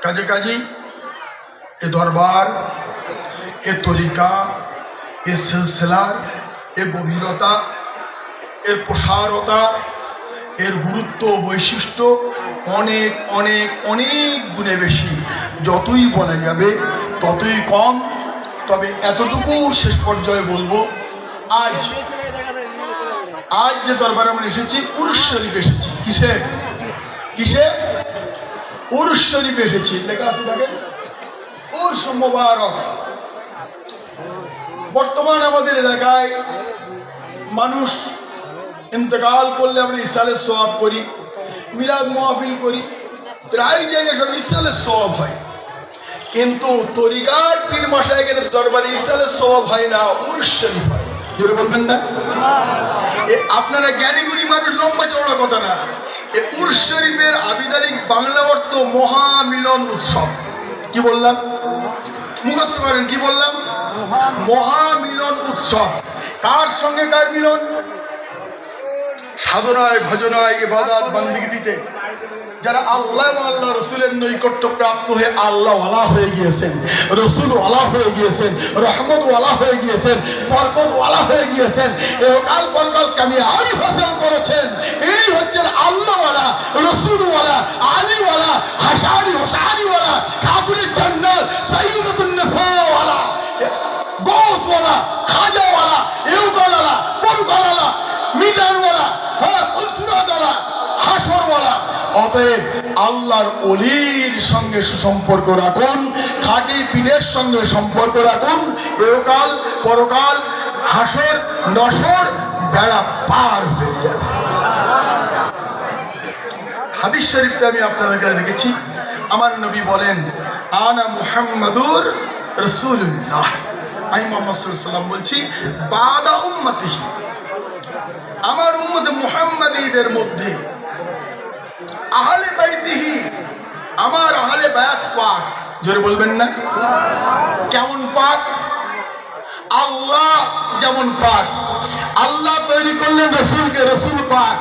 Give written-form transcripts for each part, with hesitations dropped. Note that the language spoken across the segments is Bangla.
কাজে কাজী এ দরবার, এ তরিকা, এ সিলসিলার এ গভীরতা, এর প্রসারতা, এর গুরুত্ব বৈশিষ্ট্য অনেক অনেক অনেক গুণে বেশি। যতই বলা যাবে ততই কম। তবে এতটুকু শেষ পর্যায়ে বলবো, আজ যে দরবারে আমরা এসেছি উরুস শরীফ এসেছি। কিসে কিসে? উরুস শরীফ এসেছি। লেখা আছে দেখেন, উরুস মুবারক। বর্তমান আমাদের এলাকায় মানুষ ইন্তেকাল করলে আমরা ইসালের সওয়াব করি, মিলাদ মাহফিল করি, প্রায় জায়গায় সব ইসালের সওয়াব হয়। কিন্তু তরিকার পীর মাশায়েখের দরবারে ইসালের সওয়াব হয় না, উরুস শরীফ হয়। জোরে বলবেন না? আপনারা জ্ঞানী গুণী মানুষ, লম্বা চওড়া কথা না। এই উরুস শরীফের আবিধানিক বাংলা অর্থ মহামিলন উৎসব। কি বললাম? মুখস্থ করেন। কি বললাম? মহামিলন উৎসব। কার সঙ্গে কার মিলন? সাধনায়, ভজনায়, ইবাদত বান্দিগিতে যারা আল্লাহ এবং আল্লাহ রসুলের নৈকট্য প্রাপ্ত হয়ে আল্লাহ ওয়ালা হয়ে গিয়েছেন, রসুল ওয়ালা হয়ে গিয়েছেন, রহমত ওয়ালা হয়ে গিয়েছেন, বরকত ওয়ালা হয়ে গিয়েছেন, একাল পরকাল কামিয়াবি হাসিল করেছেন, এরই হচ্ছেন আল্লাহ ওয়ালা, রসুল ওয়ালা, আলী ওয়ালা, হাসানি হোসানি ওয়ালা, খাতুনের জান্নাত, সাইয়্যিদাতুন নিসা ওয়ালা, গৌস ওয়ালা, খাজা ওয়ালা, এউকাল ওয়ালা, পরকাল ওয়ালা, মিজান ওয়ালা, সুরাত ওয়ালা, হাসর ওয়ালা। অতএব আল্লাহর ওলির সঙ্গে সুসম্পর্ক রাখুন, খাঁটি পীরের সঙ্গে সম্পর্ক রাখুন। একাল পরকাল, হাসর নসর বেড়া পার হয়ে যাবে। হাদিস শরীফটা আমি আপনাদের কাছে রেখেছি। আমার নবী বলেন, আনা মুহাম্মাদুর রাসূলুল্লাহ, আমি মুহাম্মদ সাল্লাল্লাহু আলাইহি ওয়াসাল্লাম বলছি, বাদা উম্মতিহি, আমার উম্মতে মুহাম্মাদীদের মধ্যে আহলে বাইতিহি, আমার আহলে বায়াত পাক। জোরে বলবেন না? কেমন পাক? আল্লাহ যেমন পাক। আল্লাহ তৈরি করলেন রসুলকে, রসুল পাক।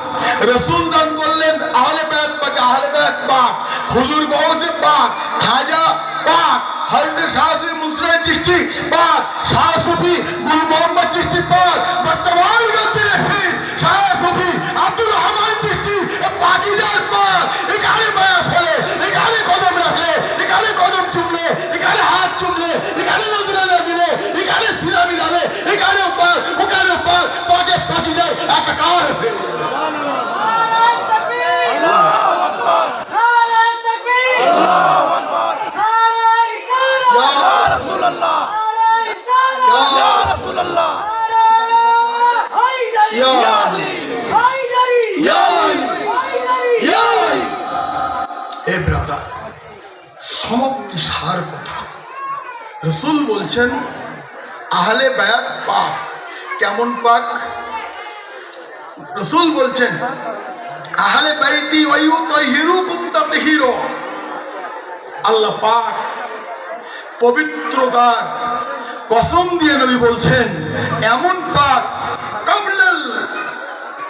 রসুল দান করলেন আহলে বায়াত পাক, আহলে বায়াত পাক। হুজুর গৌসে পাক, খাজা পাক, হযরত শাহ সুফি মুন্সির চিশতি পাক, শাহ সুফি গুল মোহাম্মদ চিশতি পাক, বর্তমান যুগের রাশিদ শাহ সুফি আব্দুর রহমান চিশতি পাকিজাত পাক। এখানে বায়াত হলে, এখানে কদম রাখলে, এখানে কদম চুমলে, এখানে হাত চুমলে, এখানে নজরে না দিলে, এখানে সিনা মিলালে, এখানে পাক, ওখানে পাক, পাকে পাকিজাত একাকার হয়ে যাবে। সমাপ্তি সার কথা। রসুল বলছেন আহলে বায়াত পাক। কেমন পাক? রসুল বলছেন আহলে বাইতি ওয়ায়ুতাহিরুকুম তাতহিরা, আল্লাহ পাক পবিত্রতার কসম দিয়ে নবী বলছেন এমন পাক, কাবলাল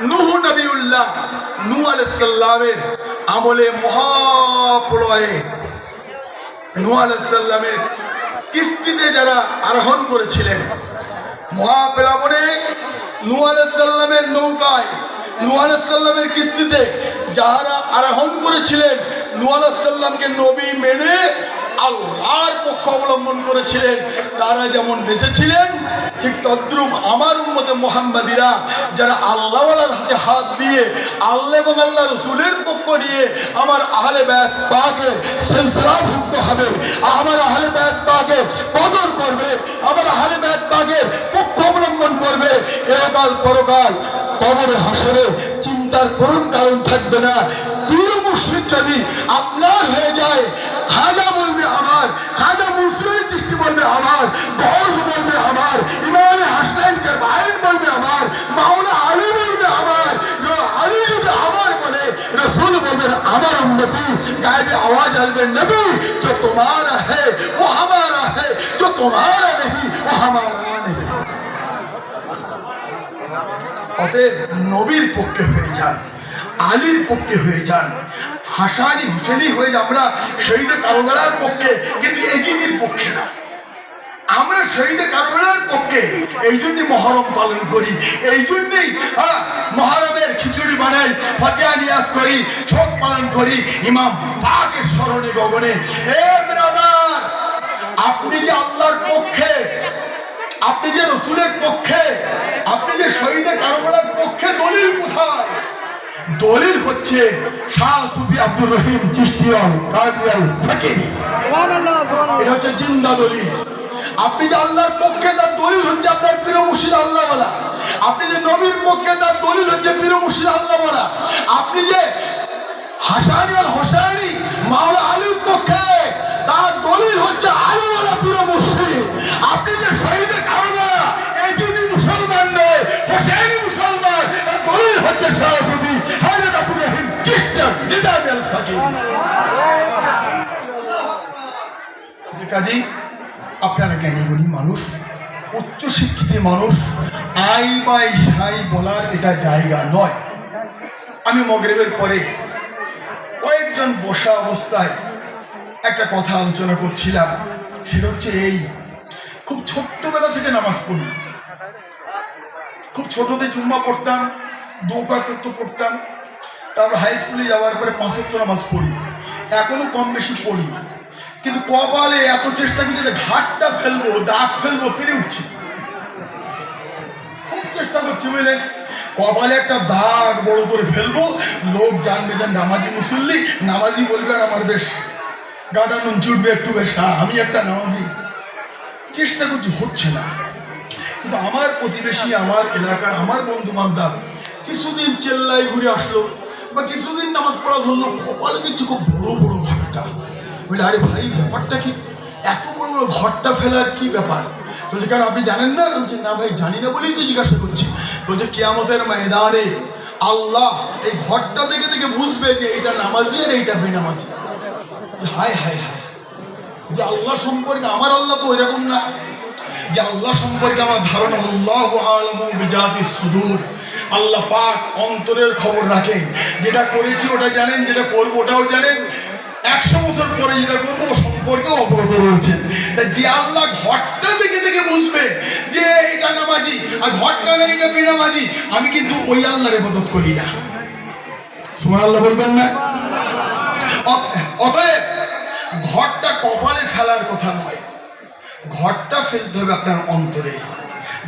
নূহ নবিউল্লাহ, নূহ আলাইহিস সালামের আমলে মহাপ্রলয়ে নূহ আলাইহিস সালামের কিস্তিতে যারা আরোহণ করেছিলেন, মহাপ্লাবনে নূহ আলাইহিস সালামের নৌকায়, নূহ আলাইহিস সালামের কিস্তিতে যারা আরোহণ করেছিলেন, নূহ আলাইহিস সালামকে নবী মেনে আল্লাহর পক্ষ অবলম্বন করেছিলেন, তারা যেমন বেঁচেছিলেন, ঠিক তদ্রুপ আমার উম্মতে মুহাম্মাদিরা যারা আল্লাহওয়ালার হাতে হাত দিয়ে আল্লাহ এবং আল্লাহ রসুলের পক্ষ নিয়ে আমার আহলে বায়াত পাকের সিলসিলাভুক্ত হবে, আমার আহলে বায়াত পাকের কদর করবে, আমার আহলে বায়াত পাকের পক্ষ অবলম্বন করবে, একাল পরকাল কবরে হাসরে চিন্তার করুন কারণ থাকবে না। পীর মুর্শিদ যদি আপনার হয়ে যায়, খাজা বলবে আমার, খাজা মুন্সির চিশতি বলবে আমার, গৌস বলবে আমার, ইমাম হাসান কারবাইন বলবে আমার, মাওলানা আলী বলবে আমার, আলী যদি আমার বলে, রসুল বলবেন আমার উম্মতি, গায়বে आवाज আসবে নবী जो तुम्हारा है वो हमारा है, जो तुम्हारा नहीं वो हमारा नहीं। অতএব নবীর পক্ষে হয়ে যান, আলীর পক্ষে হয়ে যান, হাসানি হুসেনি হয়ে যান। আমরা শহীদে কারবালার পক্ষে, কিন্তু এজিদির পক্ষে না। আমরা শহীদে কারবালার পক্ষে, এই জন্যই মহরম পালন করি, এই জন্যই মহরমের খিচুড়ি বানাই, ফাতিহা নিয়াজ করি, শোক পালন করি ইমাম পাকের স্মরণে গগনে। এ ব্রাদার, আপনি যে আল্লাহর পক্ষে, আপনি যে রসুলের পক্ষে, আপনি যে শহীদে কারবালার পক্ষে, দলিল কোথায়? দলিল হচ্ছে শাহ সুফি আব্দুর রহিম চিশতি কাদরিয়াল ফকিরি। এটা হচ্ছে জিন্দা দলিল। আপনি যে আল্লাহর পক্ষে, তার দলিল হচ্ছে আপনার পীর মুর্শিদ আল্লাহ ওয়ালা। আপনি যে নবীর পক্ষে, তার দলিল হচ্ছে পীর মুর্শিদ আল্লাহ ওয়ালা। আপনি যে হাসানি আল হোসেনি মাওলা আলীর পক্ষে, তার দলিল হচ্ছে আলীওয়ালা পীর মুর্শিদ। আপনি যে শহীদে কারবালা, এই যদি মুসলমান নয়, হোসেনি মুসলমান, তার দলিল হচ্ছে শাহ সুফি হযরত আব্দুর রহিম চিশতি নিজামী আল ফকির। কাজী আপনারা জ্ঞানীগুণী মানুষ, উচ্চশিক্ষিত মানুষ, আই বাই সাই বলার এটা জায়গা নয়। আমি মাগরিবের পরে কয়েকজন বসা অবস্থায় একটা কথা আলোচনা করছিলাম। সেটা হচ্ছে এই, খুব ছোট্টবেলা থেকে নামাজ পড়ি, খুব ছোটতে জুম্মা পড়তাম, দু ওয়াক্ত পড়তাম। তারপর হাই স্কুলে যাওয়ার পরে 5 ওয়াক্ত নামাজ পড়ি, এখনো কম বেশি পড়ি। কিন্তু কপালে এত চেষ্টা করছি যে ঘাটটা ফেলবো, দাগ ফেলবো, পেরে উঠছি, খুব চেষ্টা করছি বুঝলেন। কপালে একটা দাগ বড় করে ফেলবো, লোক জানবে যে নামাজি মুসল্লি, নামাজি বলবে আর আমার বেশ গাটা নুন চুটবে একটু, বেশ আমি একটা নামাজি। চেষ্টা করছি, হচ্ছে না। কিন্তু আমার প্রতিবেশী, আমার এলাকার, আমার বন্ধু বান্ধব কিছুদিন চেল্লাই ঘুরে আসলো, বা কিছুদিন নামাজ পড়া ধরলো, কপালে দেখছি খুব বড় বড় ঘরটা। বলে আরে ভাই, ব্যাপারটা কি? এত বড় বড় ঘরটা ফেলার কি ব্যাপার? বলছে কেন আপনি জানেন না? বলছে না ভাই, জানি না বলেই তো জিজ্ঞাসা করছি। বলছে কিয়ামতের ময়দানে আল্লাহ এই ঘরটা দেখে দেখে বুঝবে যে এইটা নামাজি আর এইটা বেনামাজি। হায় হায় হায়, যে আল্লাহ সম্পর্কে, আমার আল্লাহ তো এরকম না যে আল্লাহ সম্পর্কে আমার ধারণা, আল্লাহু আ'লামু বিজাতিস সুদূর, আল্লাহ পাক অন্তরের খবর রাখেন। যেটা করেছি ওটা জানেন, যেটা করবো ওটাও জানেন, 100 বছর পরে যেটা করবো ও সম্পর্কেও অবগত রয়েছেন। যে আল্লাহ ঘরটা দেখে দেখে বুঝবে যে এটা নামাজি আর ঘরটা নেই এটা বেনামাজি, আমি কিন্তু ওই আল্লাহর ইবাদত করি না। সুবহানাল্লাহ বলবেন না? অতএব ঘরটা কপালে ফেলার কথা নয়, ঘরটা ফেলতে হবে আপনার অন্তরে,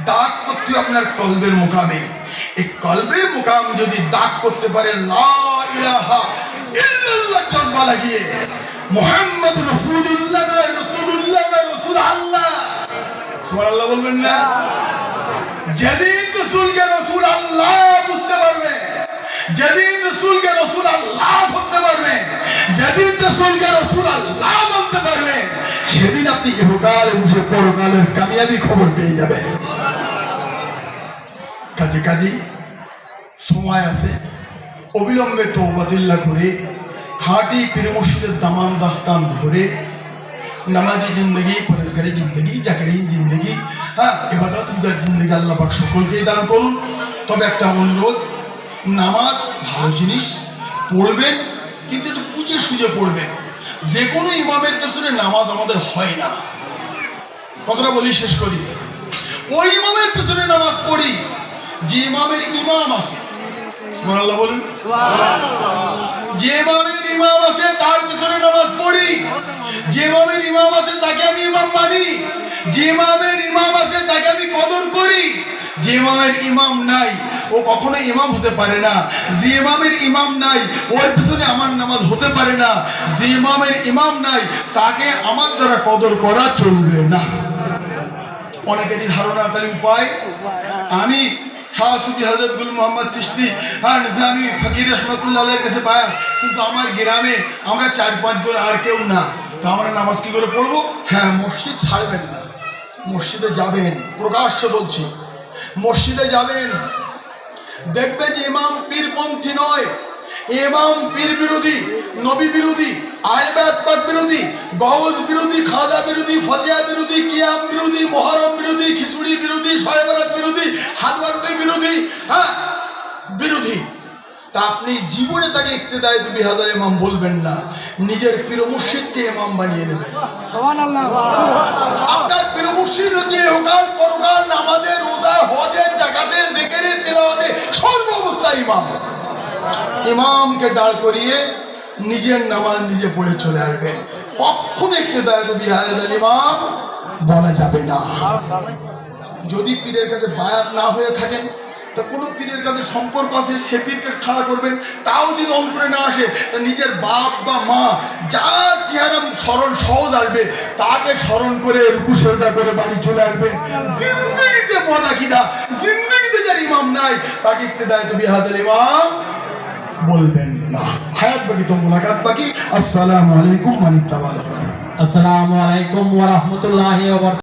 দাগ করতে হবে আপনার কলবের মুকামে। এই কলবের মুকাম যদি দাগ করতে পারে, লা ইলাহা ইল্লাল্লাহ জজবা লাগিয়ে, মুহাম্মদ রাসূলুল্লাহ নয়, রাসূলুল্লাহ নয়, রাসূল আল্লাহ। সুবহানাল্লাহ বলবেন না? যেদিন রাসূলকে রাসূল আল্লাহ বুঝতে পারবে, যেদিন রাসূলকে রাসূল আল্লাহ ধরতে পারবে, যেদিন রাসূলকে রাসূল আল্লাহ বলতে পারবে, সেদিন আপনি ইহকালে বুঝে পরকালের কামিয়াবি খবর পেয়ে যাবেন। কাজে সময় আছে, অবিলম্বে তওবাতুল্লাহ করে, খাঁটি পীর মুর্শিদের দামান দাস্তান ধরে, নামাজি জিন্দগি, পরেজগারি জিন্দগি, জাকেরি জিন্দগি, ইবাদত গুজার জিন্দগি আল্লাহ পাক সকলকেই দান করুন। তবে একটা অনুরোধ, নামাজ ভালো জিনিস, পড়বেন, কিন্তু একটু বুঝে সুঝে পড়বেন। যে কোনো ইমামের পেছনে নামাজ আমাদের হয় না। কথাটা বলি, শেষ করি। ওই ইমামের পেছনে নামাজ পড়ি যে ইমামের ইমাম আছে। সুবহানাল্লাহ বলুন। যে ইমামের ইমাম আছে তার পেছনে নামাজ পড়ি, যে ইমামের ইমাম আছে তাকে আমি ইমাম মানি, যে ইমামের ইমাম আছে তাকে আমি কদর করি। যে ইমামের ইমাম নাই ও কখনো ইমাম হতে পারে না। যে ইমামের ইমাম নাই ওর পিছনে আমার নামাজ হতে পারে না। যে ইমামের ইমাম নাই তাকে আমার দ্বারা কদর করা চলবে না। অনেকেরই ধারণা, তাহলে উপায়, আমি শাহ সুফি হযরত গুল মোহাম্মদ চিশতি নিজামী ফকির রহমাতুল্লাহ আলাইহির কাছে পায়া, কিন্তু আমার গ্রামে আমরা 4-5 জন, আর কেউ না, তো আমরা নামাজ কি করে পড়বো? হ্যাঁ, মসজিদ ছাড়বেন না, মসজিদে যাবেন, প্রকাশ্য বলছি, মসজিদে যাবেন, দেখবেন যে ইমাম পীরপন্থী নয়, ইমাম পীর বিরোধী, নবী বিরোধী, আহলে পাক বিরোধী, গওস বিরোধী, খাজা বিরোধী, ফতিহা বিরোধী, কিয়াম বিরোধী, মুহররম বিরোধী, খিচুড়ি বিরোধী, শবে বরাত বিরোধী, হালুয়া রুটি বিরোধী, বিরোধী, তা আপনি জীবনে তাকে ইক্তেদায়ে বিহাজাল ইমাম বলবেন না, নিজের পীর মুর্শিদকে ইমাম বানিয়ে নেবেন। সুবহানাল্লাহ। আপনার পীর মুর্শিদ হচ্ছে ইহকাল পরকাল, নামাজে, রোজা, হজে, যাকাতে, জিকিরে, তিলাওয়াতে সর্ব অবস্থায় ইমাম। ইমামকে দাঁড় করিয়ে নিজের নামাজ নিজে পড়ে চলে আসবেন। কখনো ইক্তেদায়ে বিহাজাল ইমাম বলা যাবে না। যদি পীরের কাছে বায়াত না হয়ে থাকেন, তো কোনো পীরের কাছে সম্পর্ক আছে, সে পীরকে খাড়া করবেন, তাও যদি অন্তরে না আসে, তা নিজের বাপ বা মা যার চেহারা স্মরণ সহজ আসবে তাকে স্মরণ করে রুকু সেজদা করে বাড়ি চলে আসবেন। জিন্দেগিতে মনা কিনা, জিন্দেগিতে যার ইমাম নাই, তাকে ইক্তেদায়ে বিহাজাল ইমাম বলবেন না। হায়াত বাকি তো মুলাকাত বাকি। আসসালামু আলাইকুম ওয়া রাহমাতুল্লাহি ওয়া বারাকাতুহু। আসসালামু আলাইকুম ওয়া রাহমাতুল্লাহি ওয়া বারাকাতুহু।